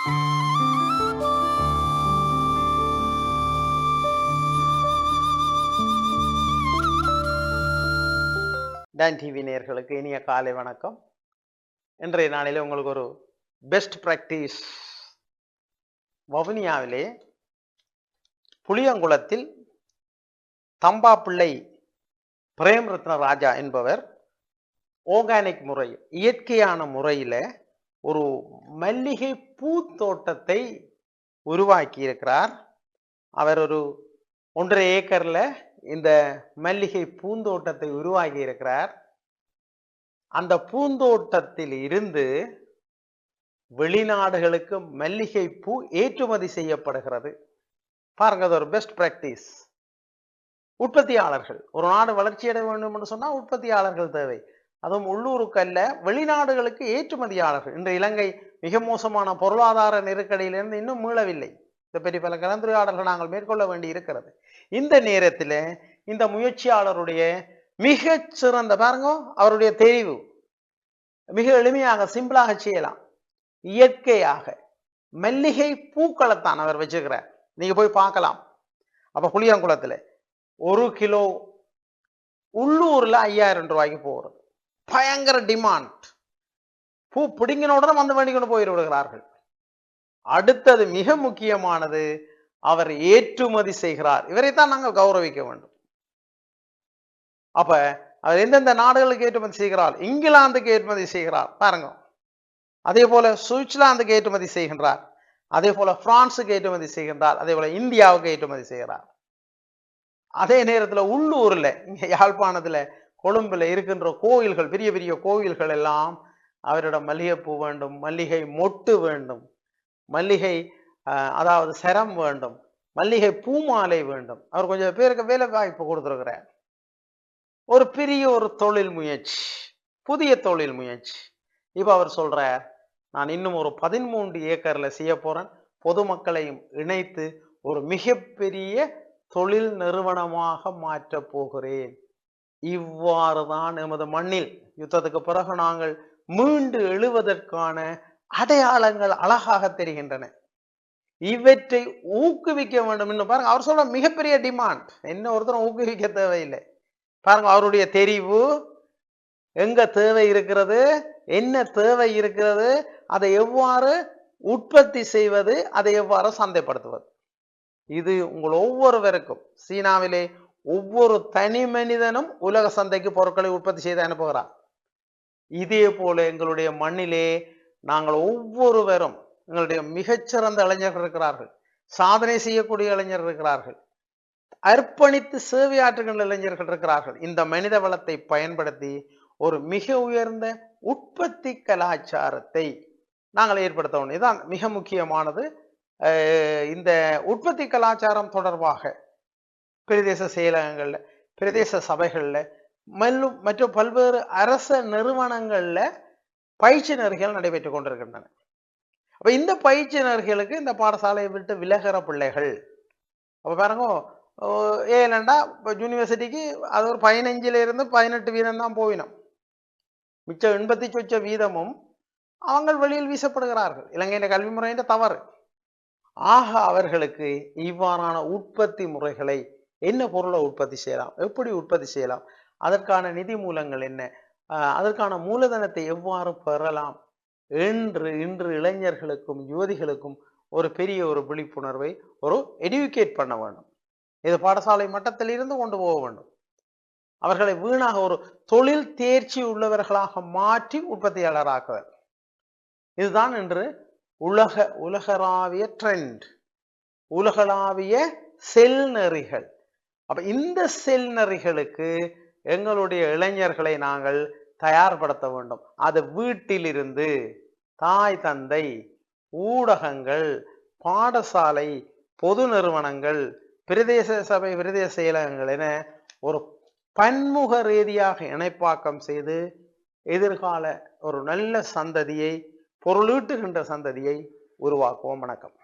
Don TV நேயர்களுக்கு இனிய காலை வணக்கம். இன்றைய நாளிலே உங்களுக்கு ஒரு பெஸ்ட் பிராக்டிஸ். வவுனியாவிலே புளியங்குளத்தில் தம்பாப்பிள்ளை பிரேமரத்ன ராஜா என்பவர் ஆர்கானிக் முறை, இயற்கையான முறையில் ஒரு மல்லிகை பூத்தோட்டத்தை உருவாக்கி இருக்கிறார். அவர் ஒரு 1.5 ஏக்கர்ல இந்த மல்லிகை பூந்தோட்டத்தை உருவாக்கி இருக்கிறார். அந்த பூந்தோட்டத்தில் இருந்து வெளிநாடுகளுக்கு மல்லிகை பூ ஏற்றுமதி செய்யப்படுகிறது. பாருங்க, அது ஒரு பெஸ்ட் பிராக்டிஸ். உற்பத்தியாளர்கள், ஒரு நாடு வளர்ச்சியடைய வேண்டும் என்று சொன்னால் உற்பத்தியாளர்கள் தேவை. அதுவும் உள்ளூருக்கு அல்ல, வெளிநாடுகளுக்கு ஏற்றுமதியாளர்கள். இன்று இலங்கை மிக மோசமான பொருளாதார நெருக்கடியிலிருந்து இன்னும் மீளவில்லை. இதை பற்றி பல கலந்துரையாடல்கள் நாங்கள் மேற்கொள்ள வேண்டி இருக்கிறது. இந்த நேரத்தில் இந்த முயற்சியாளருடைய மிக சிறந்த, பாருங்க, அவருடைய தெரிவு மிக எளிமையாக சிம்பிளாக செய்யலாம். இயற்கையாக மல்லிகை பூக்களைத்தான் அவர் வச்சுக்கிறார். நீங்க போய் பார்க்கலாம். அப்ப புளியங்குளத்தில் 1 கிலோ உள்ளூர்ல 5000 ரூபாய்க்கு போகிறது. பயங்கர டிமாண்ட். பூ பிடிங்கின உடனே வந்து வேண்டி கொண்டு போயிட்டு விடுகிறார்கள். அடுத்தது மிக முக்கியமானது, அவர் ஏற்றுமதி செய்கிறார். இவரைத்தான் நாங்கள் கௌரவிக்க வேண்டும். அப்ப அவர் எந்தெந்த நாடுகளுக்கு ஏற்றுமதி செய்கிறார்? இங்கிலாந்துக்கு ஏற்றுமதி செய்கிறார், பாருங்க. அதே போல சுவிட்சர்லாந்துக்கு ஏற்றுமதி செய்கின்றார். அதே போல பிரான்சுக்கு ஏற்றுமதி செய்கின்றார். அதே போல இந்தியாவுக்கு ஏற்றுமதி செய்கிறார். அதே நேரத்தில் உள்ளூர்ல இங்க யாழ்ப்பாணத்துல கொழும்புல இருக்கின்ற கோயில்கள், பெரிய பெரிய கோயில்கள் எல்லாம் அவரிடம் மல்லிகைப்பூ வேண்டும், மல்லிகை மொட்டு வேண்டும், மல்லிகை அதாவது சரம் வேண்டும், மல்லிகை பூமாலை வேண்டும். அவர் கொஞ்சம் பேருக்கு வேலை வாய்ப்பு கொடுத்திருக்கிறார். ஒரு பெரிய ஒரு தொழில் முயற்சி, புதிய தொழில் முயற்சி. இப்ப அவர் சொல்றார், நான் இன்னும் ஒரு 13 ஏக்கர்ல செய்ய போறேன், பொதுமக்களையும் இணைத்து ஒரு மிகப்பெரிய தொழில் நிறுவனமாக மாற்ற போகிறேன். இவ்வாறுதான் எமது மண்ணில் யுத்தத்துக்கு பிறகு நாங்கள் மீண்டு எழுவதற்கான அடையாளங்கள் அழகாக தெரிகின்றன. இவற்றை ஊக்குவிக்க வேண்டும் என்று பாருங்க. அவர் சொல்ற மிகப்பெரிய டிமாண்ட். என்ன ஒருத்தரும் ஊக்குவிக்க தேவையில்லை. பாருங்க, அவருடைய தெரிவு, எங்க தேவை இருக்கிறது, என்ன தேவை இருக்கிறது, அதை எவ்வாறு உற்பத்தி செய்வது, அதை எவ்வாறு சந்தைப்படுத்துவது. இது உங்கள் ஒவ்வொருவருக்கும், சீனாவிலே ஒவ்வொரு தனி மனிதனும் உலக சந்தைக்கு பொருட்களை உற்பத்தி செய்து அனுப்புகிறார். இதே போல எங்களுடைய மண்ணிலே நாங்கள் ஒவ்வொருவரும், எங்களுடைய மிகச்சிறந்த இளைஞர்கள் இருக்கிறார்கள், சாதனை செய்யக்கூடிய இளைஞர்கள் இருக்கிறார்கள், அர்ப்பணித்து சேவையாற்றுகின்ற இளைஞர்கள் இருக்கிறார்கள். இந்த மனித வளத்தை பயன்படுத்தி ஒரு மிக உயர்ந்த உற்பத்தி கலாச்சாரத்தை நாங்கள் ஏற்படுத்த வேண்டும். இதுதான் மிக முக்கியமானது. இந்த உற்பத்தி கலாச்சாரம் தொடர்பாக பிரதேச செயலகங்கள்ல, பிரதேச சபைகள்ல, மற்றும் பல்வேறு அரச நிறுவனங்கள்ல பயிற்சி நெறிகள் நடைபெற்றுக் கொண்டிருக்கின்றன. அப்ப இந்த பயிற்சி நெறிகளுக்கு இந்த பாடசாலையை விட்டு விலகிற பிள்ளைகள், அப்ப பாருங்க, ஏனண்டா யூனிவர்சிட்டிக்கு அது ஒரு 15 இருந்து 18 வீதம் தான் போயினோம். மிச்சம் 80 வீதமும் அவங்க வெளியில் வீசப்படுகிறார்கள். இலங்கையின் கல்வி முறையின் தவறு. ஆக அவர்களுக்கு இவ்வாறான உற்பத்தி முறைகளை, என்ன பொருளை உற்பத்தி செய்யலாம், எப்படி உற்பத்தி செய்யலாம், அதற்கான நிதி மூலங்கள் என்ன, அதற்கான மூலதனத்தை எவ்வாறு பெறலாம் என்று இன்று இளைஞர்களுக்கும் யுவதிகளுக்கும் ஒரு பெரிய ஒரு விழிப்புணர்வை, ஒரு எடுக்கேட் பண்ண வேண்டும். இது பாடசாலை மட்டத்தில் இருந்து கொண்டு போக வேண்டும். அவர்களை வீணாக ஒரு தொழில் தேர்ச்சி உள்ளவர்களாக மாற்றி உற்பத்தியாளராக்குவர். இதுதான் இன்று உலகளாவிய ட்ரெண்ட், உலகளாவிய செல் நெறிகள். அப்ப இந்த செல் நெறிகளுக்கு எங்களுடைய இளைஞர்களை நாங்கள் தயார்படுத்த வேண்டும். அது வீட்டிலிருந்து தாய் தந்தை, ஊடகங்கள், பாடசாலை, பொது நிறுவனங்கள், பிரதேச சபை, பிரதேச செயலகங்கள் என ஒரு பன்முக ரீதியாக இணைப்பாக்கம் செய்து எதிர்கால ஒரு நல்ல சந்ததியை, பொருளீட்டுகின்ற சந்ததியை உருவாக்குவோம். வணக்கம்.